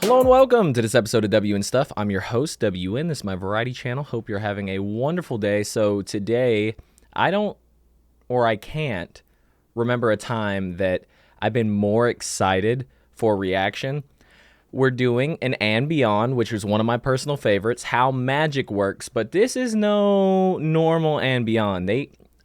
Hello and welcome to this episode of WN Stuff. I'm your host, WN. This is my variety channel. Hope you're having a wonderful day. So today, I can't remember a time that I've been more excited for reaction. We're doing an And Beyond, which is one of my personal favorites, how magic works, but this is no normal And Beyond.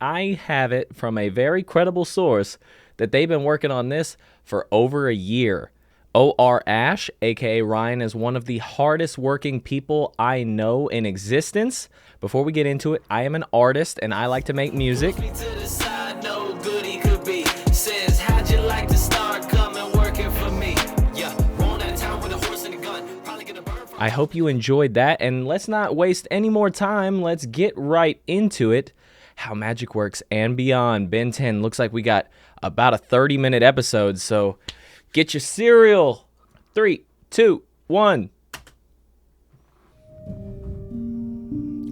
I have it from a very credible source that they've been working on this for over a year. O.R. Ash, aka Ryan, is one of the hardest working people I know in existence. Before we get into it, I am an artist and I like to make music. I hope you enjoyed that, and let's not waste any more time. Let's get right into it. How magic works and beyond. Ben 10, looks like we got about a 30-minute episode, so get your cereal. 3, 2, 1.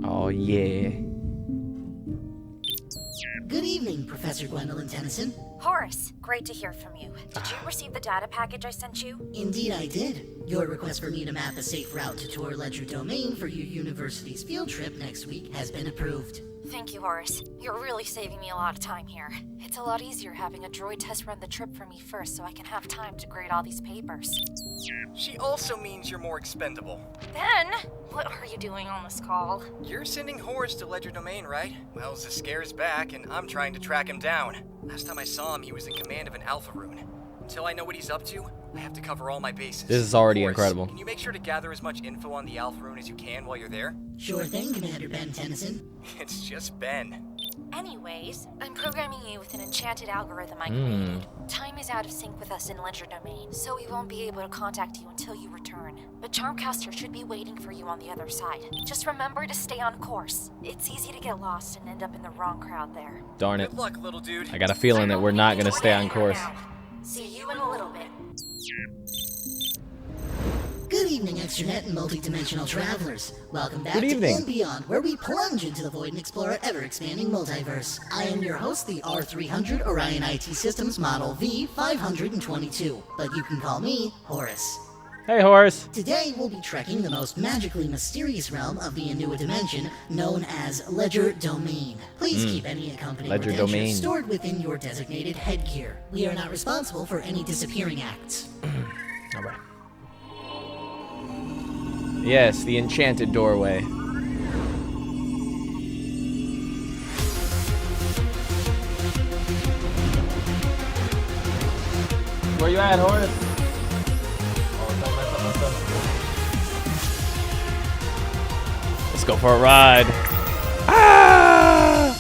Oh, yeah. Good evening, Professor Gwendolyn Tennyson. Horace, great to hear from you. Did you receive the data package I sent you? Indeed I did. Your request for me to map a safe route to tour Legerdomain for your university's field trip next week has been approved. Thank you, Horace. You're really saving me a lot of time here. It's a lot easier having a droid test run the trip for me first so I can have time to grade all these papers. She also means you're more expendable. Ben, what are you doing on this call? You're sending Horas to Legerdomain, right? Well, Zascare's back, and I'm trying to track him down. Last time I saw him, he was in command of an Alpha Rune. Until I know what he's up to, I have to cover all my bases. This is already Horace, incredible. Can you make sure to gather as much info on the Alpha Rune as you can while you're there? Sure thing, Commander Ben Tennyson. It's just Ben. Anyways, I'm programming you with an enchanted algorithm I created. Time is out of sync with us in Legerdomain, so we won't be able to contact you until you return. But Charmcaster should be waiting for you on the other side. Just remember to stay on course. It's easy to get lost and end up in the wrong crowd there. Darn it. Good luck, little dude. I got a feeling that we're not going to stay on course. See you in a little bit. Good evening, extranet and multi-dimensional travelers. Welcome back Good evening. to And Beyond, where we plunge into the void and explore our ever-expanding multiverse. I am your host, the R300 Orion IT Systems Model V522, but you can call me Horace. Hey, Horace. Today, we'll be trekking the most magically mysterious realm of the Anua dimension, known as Legerdomain. Please keep any accompanying Legerdomain. credentials stored within your designated headgear. We are not responsible for any disappearing acts. All right. Yes, the enchanted doorway. Where you at, Horace? Let's go for a ride. Ah!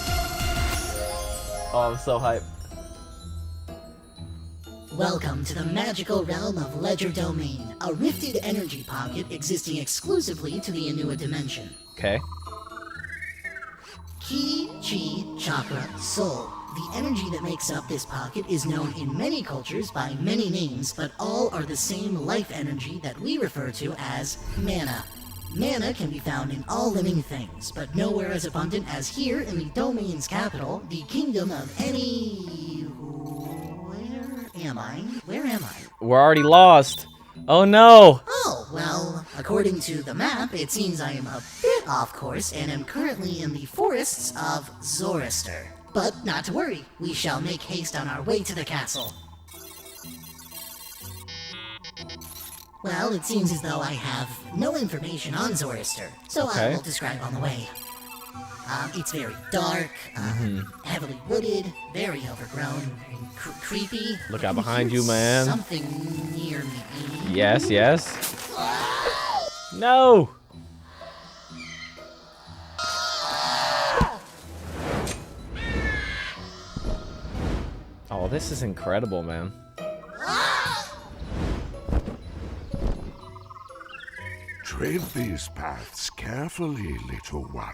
Oh, I'm so hyped. Welcome to the magical realm of Legerdomain, a rifted energy pocket existing exclusively to the Anua dimension. Okay. Ki, Chi, Chakra, Soul. The energy that makes up this pocket is known in many cultures by many names, but all are the same life energy that we refer to as mana. Mana can be found in all living things, but nowhere as abundant as here in the domain's capital, the kingdom of any... Where am I? We're already lost. Oh no! Oh, well, according to the map, it seems I am a bit off course and am currently in the forests of Zorrister. But not to worry, we shall make haste on our way to the castle. Well, it seems as though I have no information on Zorrister, so I Okay. will describe on the way. It's very dark, heavily wooded, very overgrown, creepy. Look I out can behind hear you, man. Something near me. Yes, yes. No! Oh, this is incredible, man. Tread these paths carefully, little one.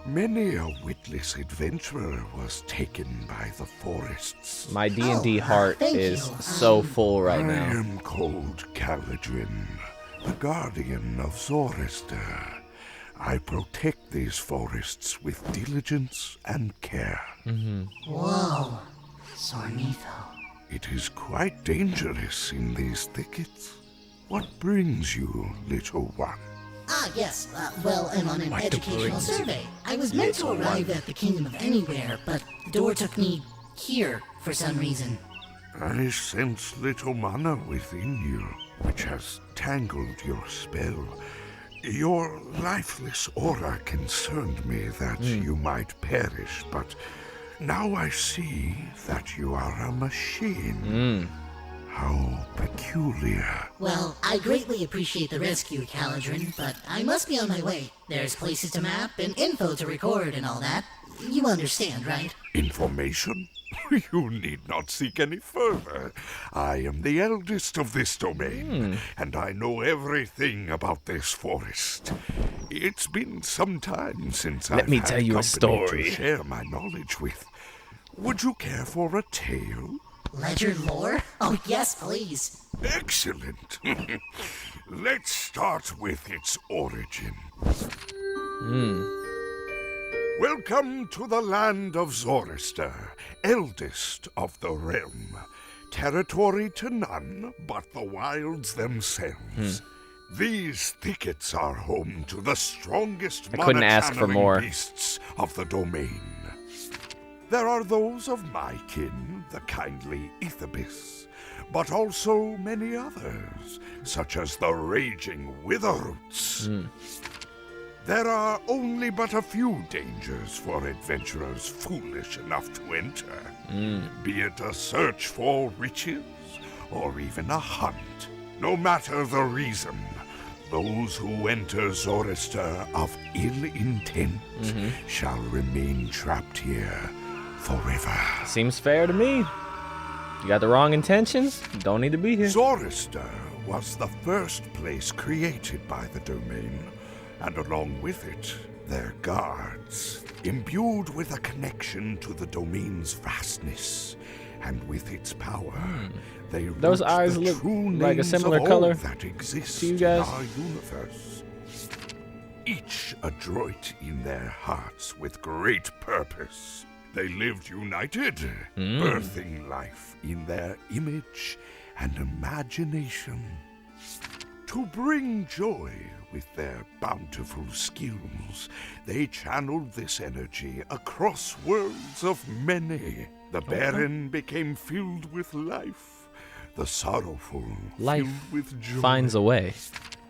Many a witless adventurer was taken by the forests. My D&D heart thank is you. so full right I now. am called Caladrin, the guardian of Zorrister. I protect these forests with diligence and care. Whoa, Zornitho. It is quite dangerous in these thickets. What brings you, little one? Ah, yes. Well, I'm on an educational survey. I was meant to arrive at the Kingdom of Anywhere, but the door took me here for some reason. I sense little mana within you, which has tangled your spell. Your lifeless aura concerned me that you might perish, but now I see that you are a machine. How peculiar. Well, I greatly appreciate the rescue, Caladrin, but I must be on my way. There's places to map and info to record and all that. You understand, right? Information? You need not seek any further. I am the eldest of this domain, and I know everything about this forest. It's been some time since I've me had tell you a company story. to share my knowledge with. Would you care for a tale? Ledger lore? Oh, yes, please. Excellent. Let's start with its origin. Welcome to the land of Zorrister, eldest of the realm. Territory to none but the wilds themselves. These thickets are home to the strongest I couldn't ask for mana-channeling more. beasts of the domain. There are those of my kin, the kindly Ethebis, but also many others, such as the raging Witherroots. There are only but a few dangers for adventurers foolish enough to enter, be it a search for riches or even a hunt. No matter the reason, those who enter Zorrister of ill intent shall remain trapped here forever. Seems fair to me. You got the wrong intentions, you don't need to be here. Zorrister was the first place created by the domain, and along with it, their guards, imbued with a connection to the domain's vastness, and with its power, they Those wrote eyes the look true like a names similar of all color that exists to you guys. in our universe. Each adroit in their hearts with great purpose. They lived united, birthing life in their image and imagination. To bring joy with their bountiful skills, they channeled this energy across worlds of many. The barren became filled with life, the sorrowful Life filled with joy. finds a way.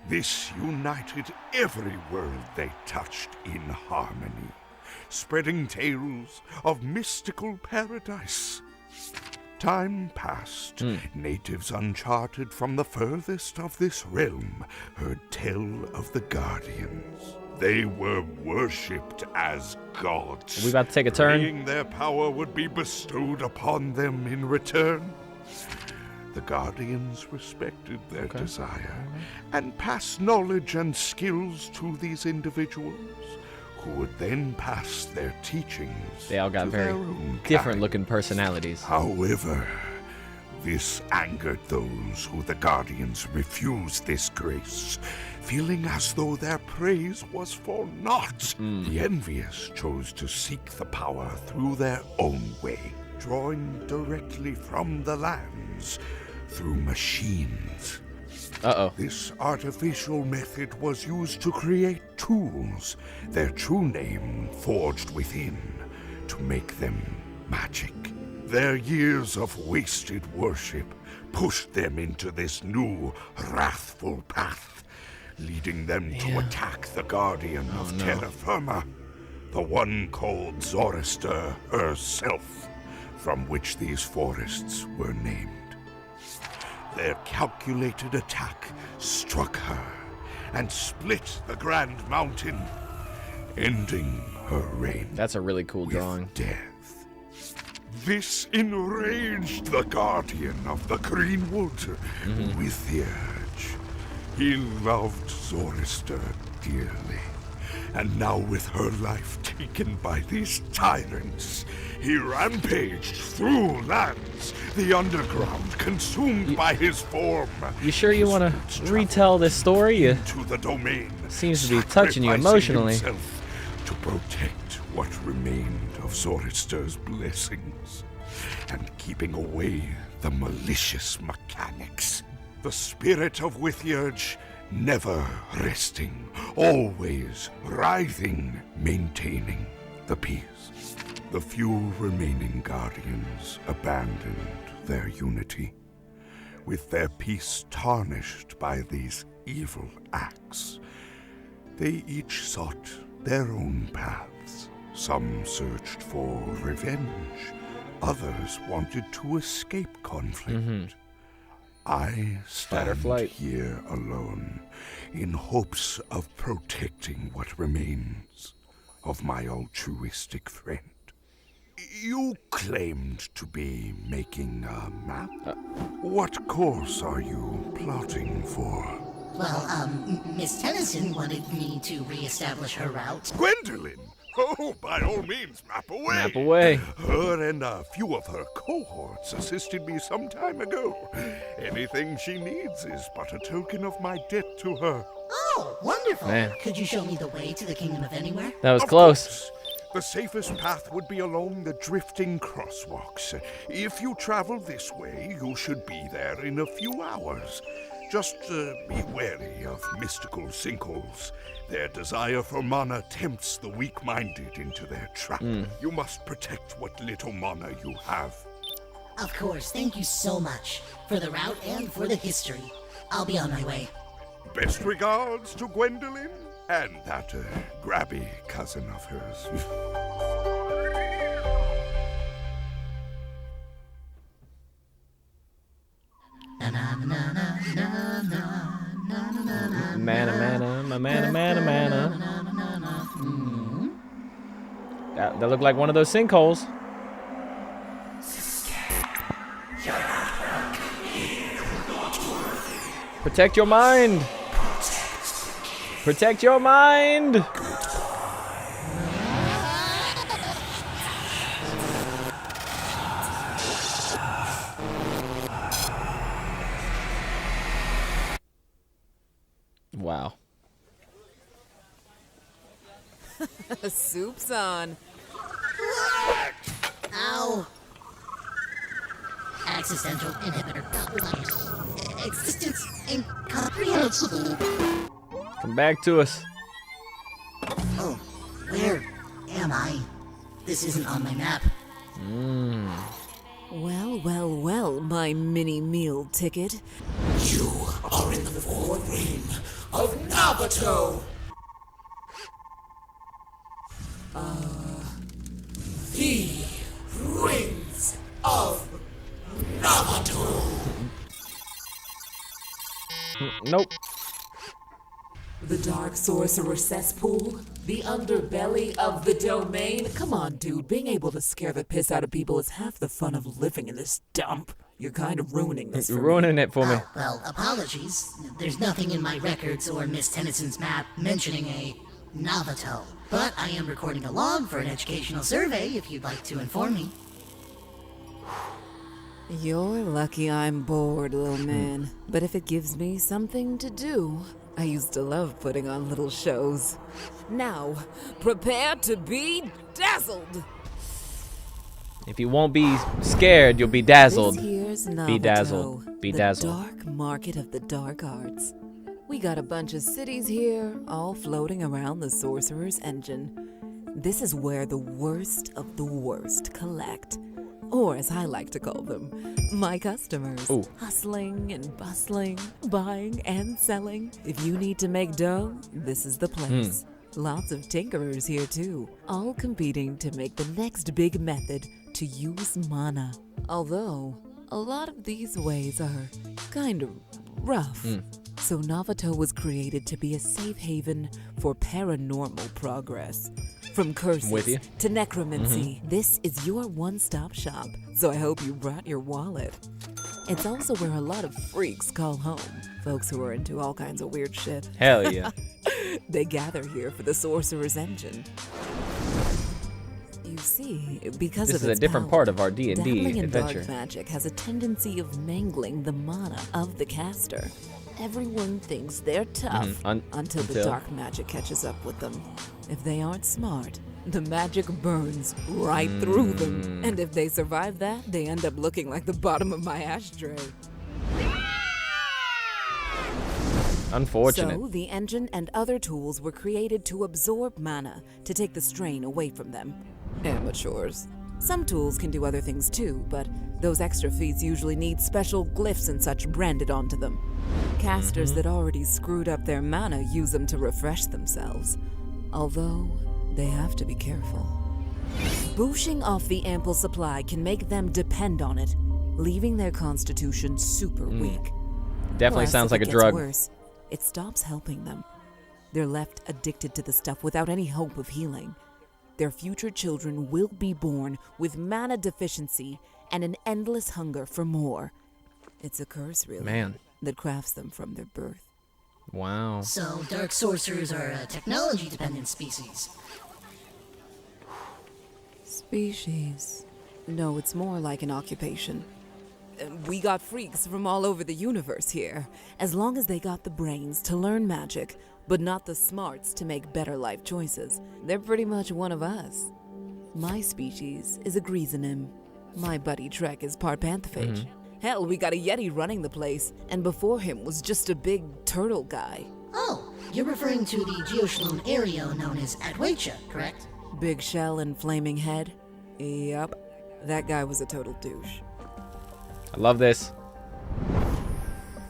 This united every world they touched in harmony, spreading tales of mystical paradise. Time passed. Natives uncharted from the furthest of this realm heard tell of the Guardians. They were worshipped as gods. Are we about to take a turn? Praying their power would be bestowed upon them in return. The Guardians respected their desire and passed knowledge and skills to these individuals, who would then pass their teachings. They all got to very their own different kind. looking personalities. However, this angered those who the Guardians refused this grace, feeling as though their praise was for naught. The envious chose to seek the power through their own way, drawing directly from the lands through machines. Uh-oh. This artificial method was used to create tools, their true name forged within, to make them magic. Their years of wasted worship pushed them into this new, wrathful path, leading them to attack the guardian of terra firma, the one called Zorrister herself, from which these forests were named. Their calculated attack struck her and split the Grand Mountain, ending her reign That's a really cool with drawing. death. This enraged the Guardian of the Greenwood with the urge. He loved Zorrister dearly, and now with her life taken by these tyrants, he rampaged through lands, the underground consumed by his form. You sure you His want roots to traveled retell this story? to the domain, Seems to be touching you sacrificing emotionally. himself to protect what remained of Zorrister's blessings and keeping away the malicious mechanics. The spirit of Withyurge, never resting, always writhing, maintaining the peace. The few remaining guardians abandoned their unity, with their peace tarnished by these evil acts. They each sought their own paths. Some searched for revenge, others wanted to escape conflict. I stand here alone, in hopes of protecting what remains of my altruistic friend. You claimed to be making a map? What course are you plotting for? Well, Miss Tennyson wanted me to reestablish her route. Gwendolyn! Oh, by all means, map away! Map away. Her and a few of her cohorts assisted me some time ago. Anything she needs is but a token of my debt to her. Oh, wonderful! Man. Could you show me the way to the Kingdom of Anywhere? That was Of close. course. The safest path would be along the drifting crosswalks. If you travel this way, you should be there in a few hours. Just be wary of mystical sinkholes. Their desire for mana tempts the weak-minded into their trap. You must protect what little mana you have. Of course, thank you so much. For the route and for the history. I'll be on my way. Best regards to Gwendolyn and that grabby cousin of hers. Mana. That looked like one of those sinkholes. Protect your mind. Protect your mind. Wow. Soup's on. Ow! Accidental inhibitor compromised. Existence incomprehensible. Come back to us. Oh, where am I? This isn't on my map. Well, my mini meal ticket. You are in the fourth ring of Navato! The rings of Navato! Nope. The Dark Sorcerer cesspool? The underbelly of the domain? Come on, dude. Being able to scare the piss out of people is half the fun of living in this dump. You're kind of ruining this You're for ruining it for me. Oh, well, apologies. There's nothing in my records or Miss Tennyson's map mentioning a Navato. But I am recording a log for an educational survey if you'd like to inform me. You're lucky I'm bored, little man. But if it gives me something to do, I used to love putting on little shows. Now, prepare to be dazzled. If you won't be scared, you'll be dazzled. This here's Navato, Be dazzled. Be the dazzled. dark market of the dark arts. We got a bunch of cities here, all floating around the Sorcerer's Engine. This is where the worst of the worst collect. Or as I like to call them, my customers. Ooh. Hustling and bustling, buying and selling. If you need to make dough, this is the place. Lots of tinkerers here too, all competing to make the next big method to use mana. Although, a lot of these ways are kind of rough. So Navato was created to be a safe haven for paranormal progress. From curses with you. to necromancy, this is your one-stop shop, so I hope you brought your wallet. It's also where a lot of freaks call home, folks who are into all kinds of weird shit. Hell yeah. They gather here for the Sorcerer's Engine. You see, because This of is a its different power, part of our D&D dabbling in adventure. dark magic has a tendency of mangling the mana of the caster. Everyone thinks they're tough until the dark magic catches up with them. If they aren't smart, the magic burns right through them. And if they survive that, they end up looking like the bottom of my ashtray. Unfortunate. So, the engine and other tools were created to absorb mana, to take the strain away from them. Amateurs. Some tools can do other things too, but those extra feats usually need special glyphs and such branded onto them. Casters that already screwed up their mana use them to refresh themselves. Although, they have to be careful. Booshing off the ample supply can make them depend on it, leaving their constitution super weak. Definitely Plus, sounds if like it a gets drug. worse, it stops helping them. They're left addicted to the stuff without any hope of healing. Their future children will be born with mana deficiency and an endless hunger for more. It's a curse, really, Man. that crafts them from their birth. Wow. So, dark sorcerers are a technology-dependent species. Species? No, it's more like an occupation. We got freaks from all over the universe here, as long as they got the brains to learn magic, but not the smarts to make better life choices. They're pretty much one of us. My species is a Griezenim. My buddy Trek is part Panthphage. Hell, we got a Yeti running the place, and before him was just a big turtle guy. Oh, you're referring to the Geoshalom area known as Adwecha, correct? Big shell and flaming head? Yup. That guy was a total douche. I love this.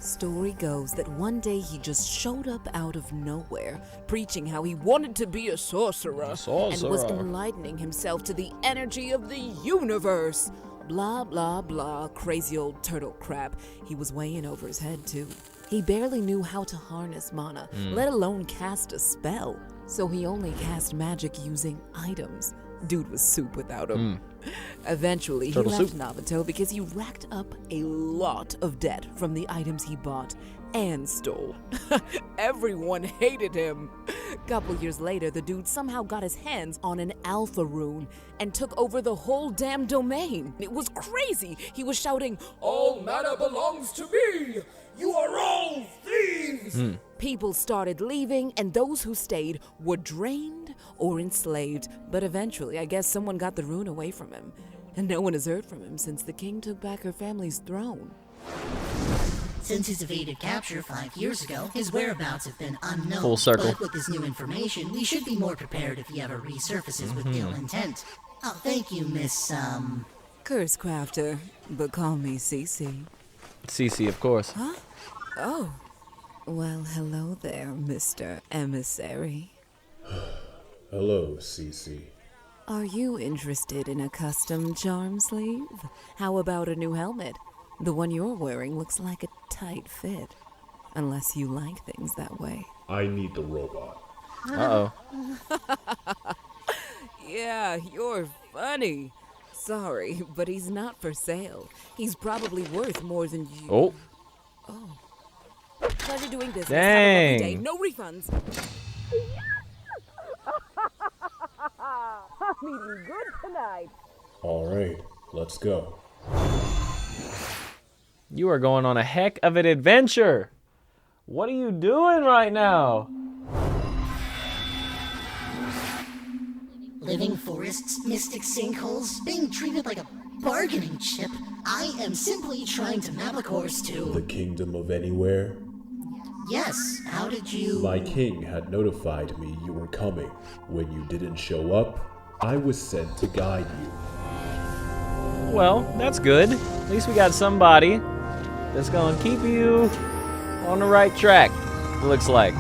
Story goes that one day he just showed up out of nowhere, preaching how he wanted to be a sorcerer, and was enlightening himself to the energy of the universe. Blah, blah, blah, crazy old turtle crap. He was way in over his head, too. He barely knew how to harness mana, let alone cast a spell. So he only cast magic using items. Dude was soup without him. Eventually, Turtle he left soup. Navato because he racked up a lot of debt from the items he bought and stole. Everyone hated him. Couple years later, the dude somehow got his hands on an alpha rune and took over the whole damn domain. It was crazy. He was shouting, All mana belongs to me! You are all thieves! People started leaving, and those who stayed were drained or enslaved. But eventually, I guess someone got the rune away from him. And no one has heard from him since the king took back her family's throne. Since his evaded capture 5 years ago, his whereabouts have been unknown. Full circle. But with this new information, we should be more prepared if he ever resurfaces with ill intent. Oh, thank you, Miss, Curse crafter, but call me Cece. CC, of course. Oh. Well, hello there, Mr. Emissary. Hello, Cece. Are you interested in a custom charm sleeve? How about a new helmet? The one you're wearing looks like a tight fit. Unless you like things that way. I need the robot. Uh-oh. Yeah, you're funny. Sorry, but he's not for sale. He's probably worth more than you. Oh. Pleasure doing business. Dang. Have a lovely day. No refunds. I'm eating good tonight. Alright, let's go. You are going on a heck of an adventure. What are you doing right now? living forests, mystic sinkholes, being treated like a bargaining chip. I am simply trying to map a course The to... Kingdom of Anywhere? Yes, how did you... My king had notified me you were coming. When you didn't show up, I was sent to guide you. Well, that's good. At least we got somebody that's gonna keep you on the right track, it looks like.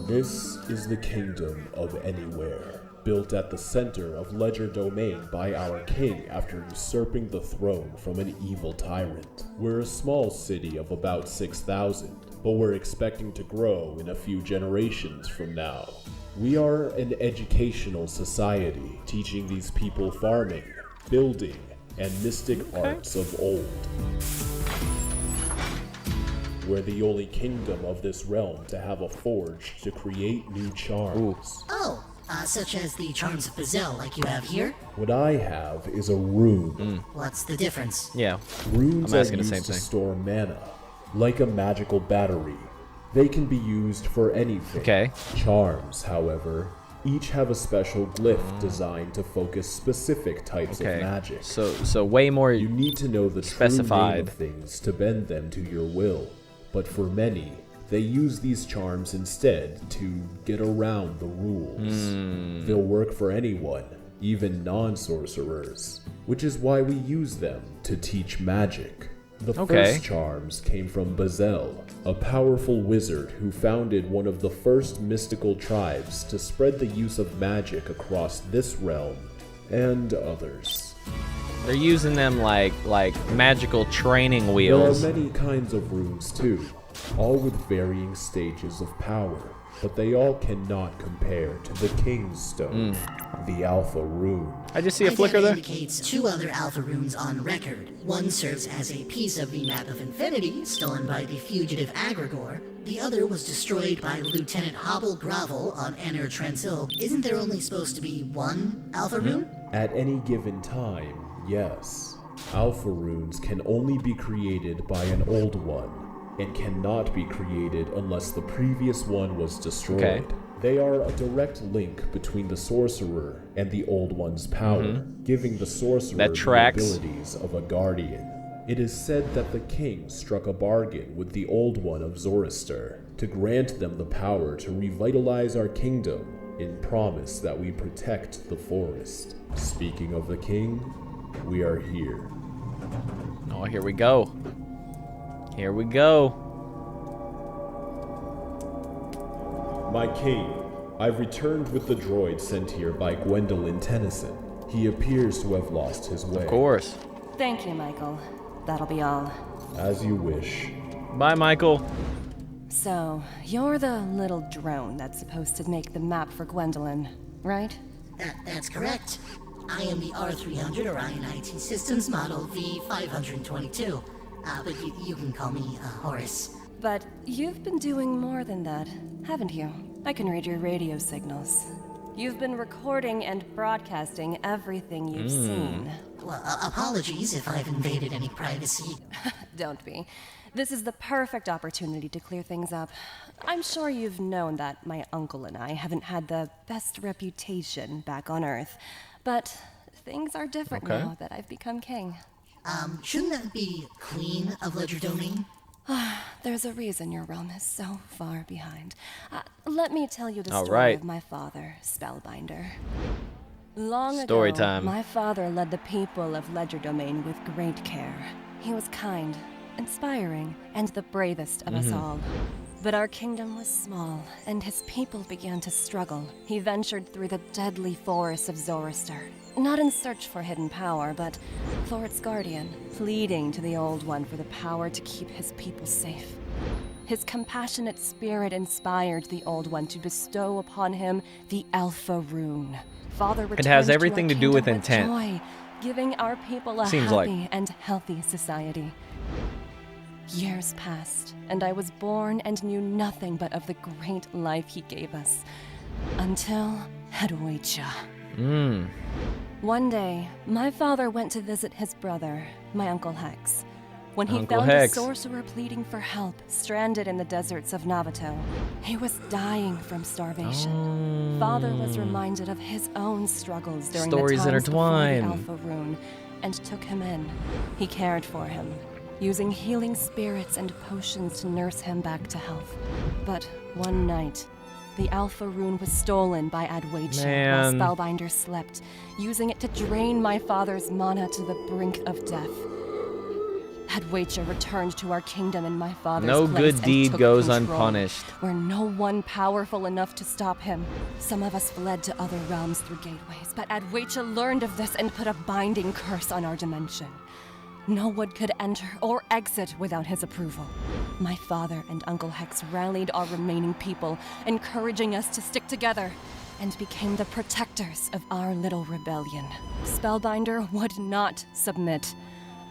This is the Kingdom of Anywhere, built at the center of Legerdomain by our king after usurping the throne from an evil tyrant. We're a small city of about 6,000, but we're expecting to grow in a few generations from now. We are an educational society, teaching these people farming, building, and mystic arts of old. We're the only kingdom of this realm to have a forge to create new charms. Oh, such as the charms of Bazel like you have here? What I have is a rune. What's the difference? Yeah, Runes I'm are asking the used same to thing. store mana, like a magical battery. They can be used for anything. Okay. Charms, however, Each have a special glyph designed to focus specific types of Okay. magic. So way more You need to know the true name specified. of things to bend them to your will. But for many, they use these charms instead to get around the rules. They'll work for anyone, even non-sorcerers, which is why we use them to teach magic. The first charms came from Bazel, a powerful wizard who founded one of the first mystical tribes to spread the use of magic across this realm and others. They're using them like magical training There are wheels. many kinds of runes too, all with varying stages of power, but they all cannot compare to the King's Stone, the Alpha Rune. I just see a My flicker data there. indicates 2 other Alpha runes on record. One serves as a piece of the Map of Infinity, stolen by the fugitive Agrigor. The other was destroyed by Lieutenant Hobble Gravel on Aner Transil. Isn't there only supposed to be 1 Alpha rune? At any given time, yes. Alpha runes can only be created by an old one, and cannot be created unless the previous one was destroyed. Okay. They are a direct link between the sorcerer and the old one's power, giving the sorcerer That the tracks. abilities of a guardian. It is said that the king struck a bargain with the old one of Zorrister to grant them the power to revitalize our kingdom in promise that we protect the forest. Speaking of the king, we are here. Oh, here we go. Here we go. My king, I've returned with the droid sent here by Gwendolyn Tennyson. He appears to have lost his way. Of course. Thank you, Michael. That'll be all. As you wish. Bye, Michael. So, you're the little drone that's supposed to make the map for Gwendolyn, right? That's correct. I am the R300 Orion IT Systems model V522. But you can call me Horas. But you've been doing more than that, haven't you? I can read your radio signals. You've been recording and broadcasting everything you've seen. Well, apologies if I've invaded any privacy. Don't be. This is the perfect opportunity to clear things up. I'm sure you've known that my uncle and I haven't had the best reputation back on Earth. But things are different now that I've become king. Shouldn't that be Queen of Legerdomain? There's a reason your realm is so far behind. Let me tell you the All story right. of my father, Spellbinder. Long Story ago, time. my father led the people of Legerdomain with great care. He was kind, inspiring, and the bravest of us all. But our kingdom was small, and his people began to struggle. He ventured through the deadly forests of Zorrister, not in search for hidden power, but for its guardian, pleading to the Old One for the power to keep his people safe. His compassionate spirit inspired the Old One to bestow upon him the Alpha Rune. Father returned has to our everything to do with kingdom intent. joy, giving our people a Seems happy like. and healthy society. Years passed, and I was born and knew nothing but of the great life he gave us. Until Hedwaicha. One day, my father went to visit his brother, my Uncle Hex. When he Uncle found Hex. a sorcerer pleading for help, stranded in the deserts of Navato, he was dying from starvation. Father was reminded of his own struggles during Stories the times before the intertwine. Alpha Rune, and took him in. He cared for him, using healing spirits and potions to nurse him back to health. But one night, the Alpha Rune was stolen by Adwaicha while Man. Spellbinder slept, using it to drain my father's mana to the brink of death. Adwaicha returned to our kingdom in my father's No place good and deed took goes control, unpunished. where no one powerful enough to stop him. Some of us fled to other realms through gateways, but Adwaicha learned of this and put a binding curse on our dimension. No one could enter or exit without his approval. My father and Uncle Hex rallied our remaining people, encouraging us to stick together, and became the protectors of our little rebellion. Spellbinder would not submit.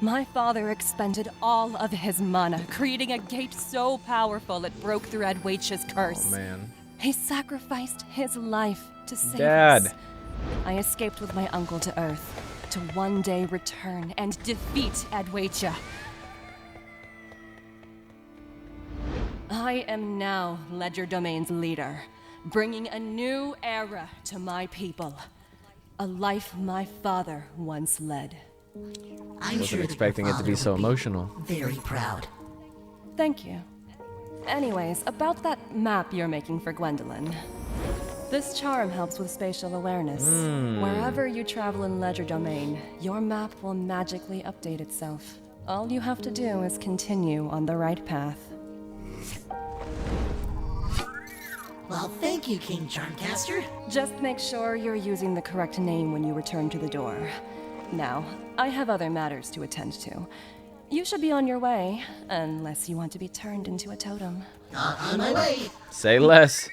My father expended all of his mana, creating a gate so powerful it broke through Adwaicha's curse. Oh, man. He sacrificed his life to save Dad. us. I escaped with my uncle to Earth, to one day return and defeat Adwaicha. I am now Legerdomain's leader, bringing a new era to my people. A life my father once led. I'm Wasn't sure that expecting your it to be father so would emotional. Very proud. Thank you. Anyways, about that map you're making for Gwendolyn. This charm helps with spatial awareness. Wherever you travel in Legerdomain, your map will magically update itself. All you have to do is continue on the right path. Well, thank you, King Charmcaster. Just make sure you're using the correct name when you return to the door. Now, I have other matters to attend to. You should be on your way, unless you want to be turned into a totem. On my way. Say less.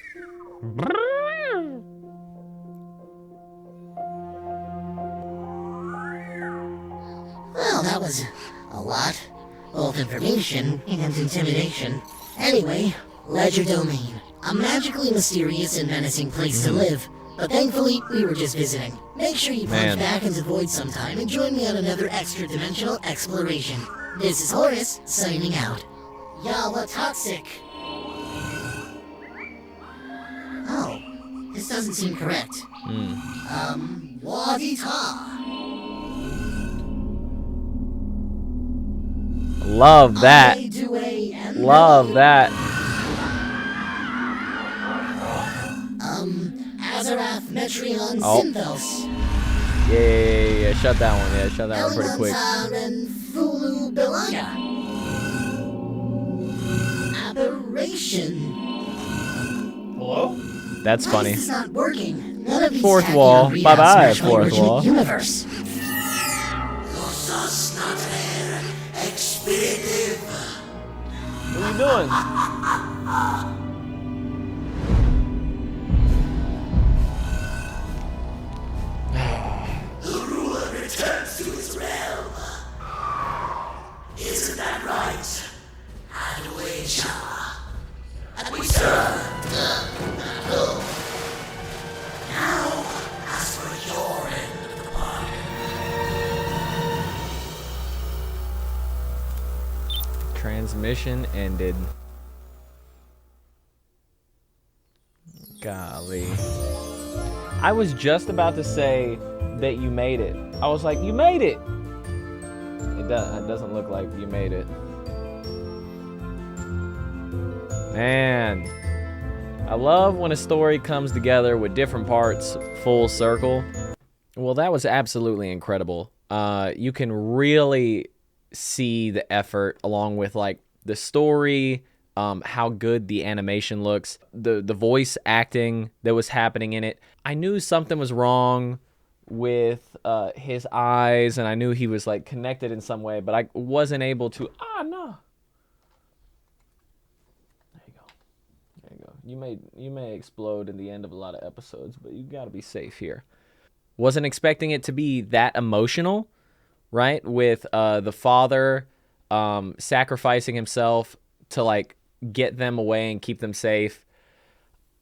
Well, that was a lot. Both information and intimidation. Anyway, Legerdomain. A magically mysterious and menacing place to live. But thankfully, we were just visiting. Make sure you plunge back into Void sometime and join me on another extra-dimensional exploration. This is Horas, signing out. Yawa toxic. Oh, this doesn't seem correct. Wadita. Love that. Love that. Azarath Metreon Oh. Synthos. Yeah. Shut that one. Yeah, shut that one pretty quick. Elmantar Fulu Belaga. Aberration. Hello? That's Why funny. is this not working? None of these Fourth tacky wall. readouts Bye-bye, match my fourth original wall. Universe. What are you doing? The ruler returns to his realm. Isn't that right? And we serve. Now, as for your end of the bargain. Transmission ended. Golly. I was just about to say that you made it. I was like, you made it! It doesn't look like you made it. Man. I love when a story comes together with different parts full circle. Well, that was absolutely incredible. You can really see the effort along with like the story, how good the animation looks, the voice acting that was happening in it. I knew something was wrong with his eyes, and I knew he was like connected in some way, but I wasn't able to. No. There you go. There you go. You may explode in the end of a lot of episodes, but you got to be safe here. Wasn't expecting it to be that emotional, right? With the father sacrificing himself to like get them away and keep them safe.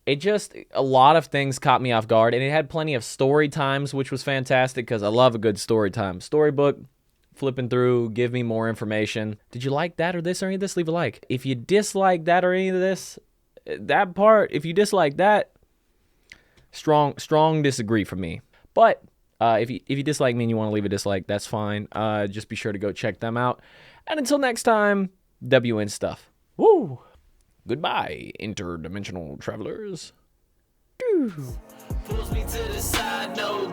It just, a lot of things caught me off guard, and it had plenty of story times, which was fantastic because I love a good story time. Storybook, flipping through, give me more information. Did you like that or this or any of this? Leave a like. If you dislike that or any of this, that part, if you dislike that, strong disagree from me. But if you dislike me and you want to leave a dislike, that's fine. Just be sure to go check them out. And until next time, WN stuff. Woo! Goodbye, interdimensional travelers. Pulls me to the side, no